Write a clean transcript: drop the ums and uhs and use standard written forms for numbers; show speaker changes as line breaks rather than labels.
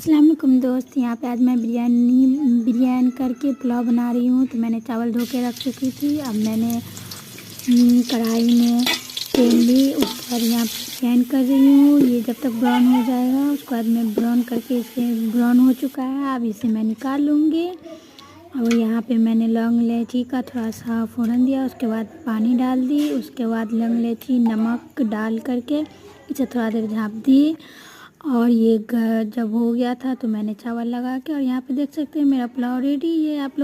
अस्सलाम वालेकुम दोस्त, यहाँ पे आज मैं बिरयानी करके पुलाव बना रही हूँ। तो मैंने चावल धो के रख चुकी थी। अब मैंने कढ़ाई में तेल ली, उसके बाद यहाँ बिरयानी कर रही हूँ। ये जब तक ब्राउन हो जाएगा उसके बाद मैं ब्राउन करके इसे ब्राउन हो चुका है, अब इसे मैं निकाल लूँगी। और यहाँ पे मैंने लौंग इलायची का थोड़ा सा फ़ोरन दिया, उसके बाद पानी डाल दी, उसके बाद लौंग इलायची नमक डाल करके इसे थोड़ा देर झाँप दी। और ये जब हो गया था तो मैंने चावल लगा के, और यहाँ पे देख सकते हैं मेरा पुलाव रेडी है। आप लोग